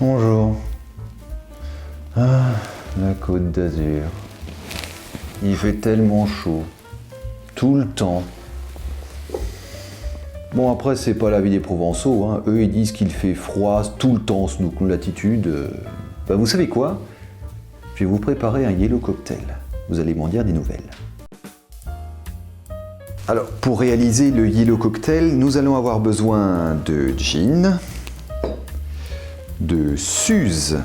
Bonjour. Ah, la Côte d'Azur. Il fait tellement chaud. Tout le temps. Bon, après, c'est pas la vie des Provençaux, hein. Eux, ils disent qu'il fait froid tout le temps sous nos latitudes. Bah, vous savez quoi? Je vais vous préparer un yellow cocktail. Vous allez m'en dire des nouvelles. Alors, pour réaliser le yellow cocktail, nous allons avoir besoin de gin, de Suze,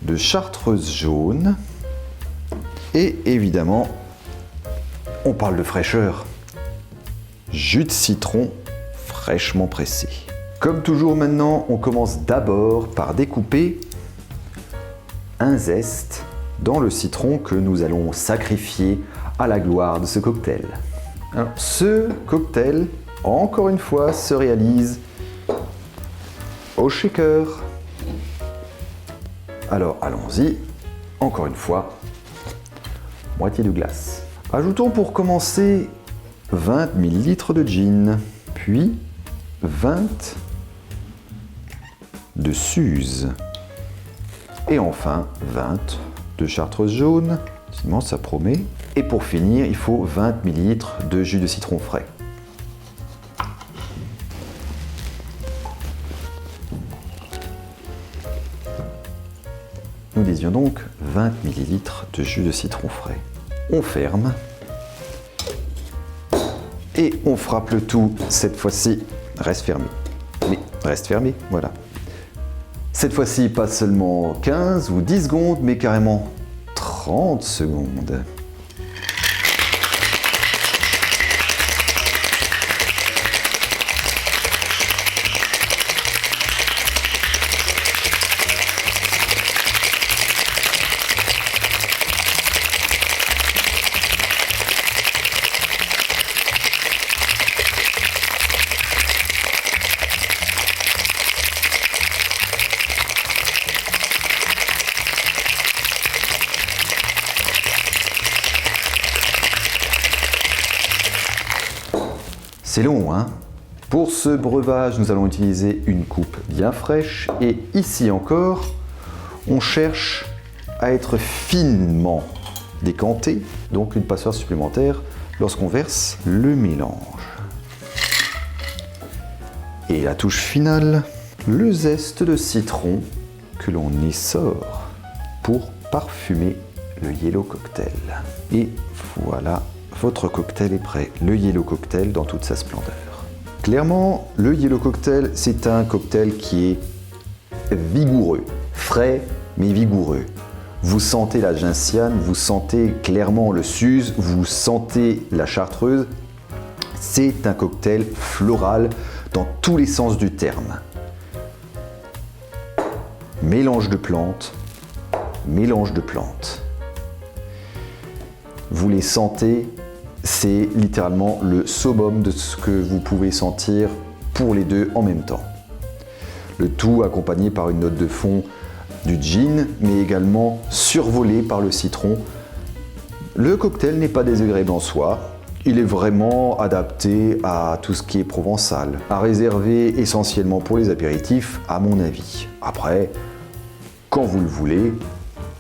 de chartreuse jaune et évidemment, on parle de fraîcheur, jus de citron fraîchement pressé. Comme toujours maintenant, on commence d'abord par découper un zeste dans le citron que nous allons sacrifier à la gloire de ce cocktail. Alors, ce cocktail, encore une fois, se réalise au shaker. Alors allons-y, encore une fois, moitié de glace. Ajoutons pour commencer 20 ml de gin, puis 20 de Suze, et enfin 20 de chartreuse jaune, sinon ça promet. Et pour finir, il faut 20 ml de jus de citron frais. Nous disions donc 20 ml de jus de citron frais. On ferme et on frappe le tout. Cette fois-ci, reste fermé. Oui, reste fermé, voilà. Cette fois-ci, pas seulement 15 ou 10 secondes, mais carrément 30 secondes. C'est long, hein? Pour ce breuvage, nous allons utiliser une coupe bien fraîche et ici encore, on cherche à être finement décanté, donc une passoire supplémentaire lorsqu'on verse le mélange. Et la touche finale, le zeste de citron que l'on essore pour parfumer le yellow cocktail. Et voilà. Votre cocktail est prêt, le yellow cocktail dans toute sa splendeur. Clairement, le yellow cocktail, c'est un cocktail qui est vigoureux, frais mais vigoureux. Vous sentez la gentiane, vous sentez clairement le Suze, vous sentez la chartreuse. C'est un cocktail floral dans tous les sens du terme. Mélange de plantes, mélange de plantes. Vous les sentez, c'est littéralement le summum de ce que vous pouvez sentir pour les deux en même temps. Le tout accompagné par une note de fond du gin, mais également survolé par le citron. Le cocktail n'est pas désagréable en soi, il est vraiment adapté à tout ce qui est provençal, à réserver essentiellement pour les apéritifs à mon avis. Après, quand vous le voulez,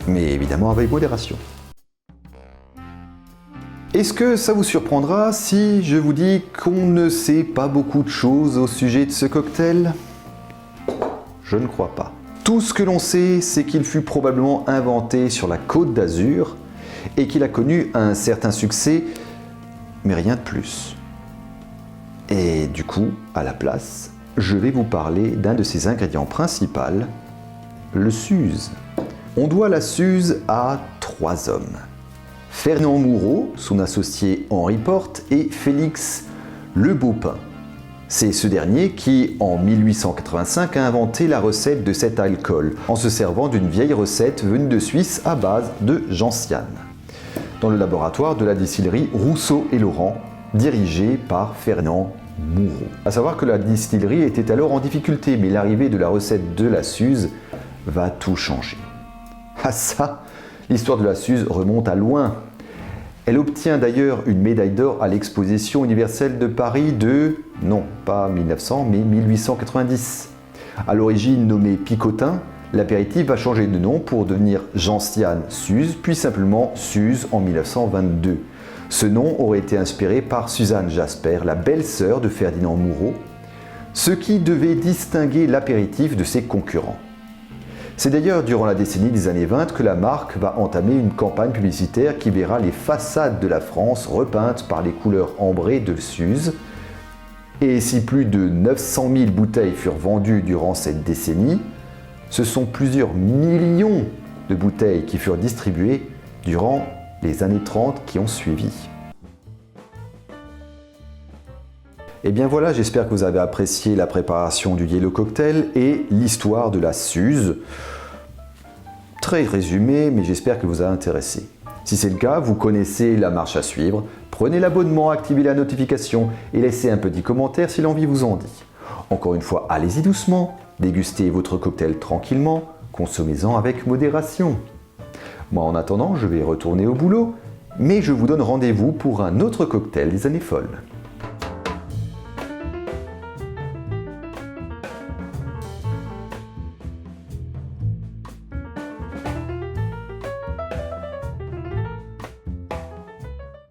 mais évidemment avec modération. Est-ce que ça vous surprendra si je vous dis qu'on ne sait pas beaucoup de choses au sujet de ce cocktail? Je ne crois pas. Tout ce que l'on sait, c'est qu'il fut probablement inventé sur la Côte d'Azur et qu'il a connu un certain succès, mais rien de plus. Et du coup, à la place, je vais vous parler d'un de ses ingrédients principaux, le Suze. On doit la Suze à 3 hommes. Fernand Moureau, son associé Henri Porte et Félix Le Beaupin. C'est ce dernier qui, en 1885, a inventé la recette de cet alcool en se servant d'une vieille recette venue de Suisse à base de gentiane, dans le laboratoire de la distillerie Rousseau et Laurent, dirigé par Fernand Moureau. A savoir que la distillerie était alors en difficulté, mais l'arrivée de la recette de la Suze va tout changer. Ah ça, l'histoire de la Suze remonte à loin. Elle obtient d'ailleurs une médaille d'or à l'exposition universelle de Paris de, non pas 1900, mais 1890. À l'origine nommé Picotin, l'apéritif va changer de nom pour devenir Gentiane Suze, puis simplement Suze en 1922. Ce nom aurait été inspiré par Suzanne Jasper, la belle-sœur de Ferdinand Moureau, ce qui devait distinguer l'apéritif de ses concurrents. C'est d'ailleurs durant la décennie des années 20 que la marque va entamer une campagne publicitaire qui verra les façades de la France repeintes par les couleurs ambrées de Suze. Et si plus de 900 000 bouteilles furent vendues durant cette décennie, ce sont plusieurs millions de bouteilles qui furent distribuées durant les années 30 qui ont suivi. Et bien voilà, j'espère que vous avez apprécié la préparation du Yellow Cocktail et l'histoire de la Suze. Très résumé, mais j'espère que vous a intéressé. Si c'est le cas, vous connaissez la marche à suivre. Prenez l'abonnement, activez la notification et laissez un petit commentaire si l'envie vous en dit. Encore une fois, allez-y doucement, dégustez votre cocktail tranquillement, consommez-en avec modération. Moi en attendant, je vais retourner au boulot, mais je vous donne rendez-vous pour un autre cocktail des années folles.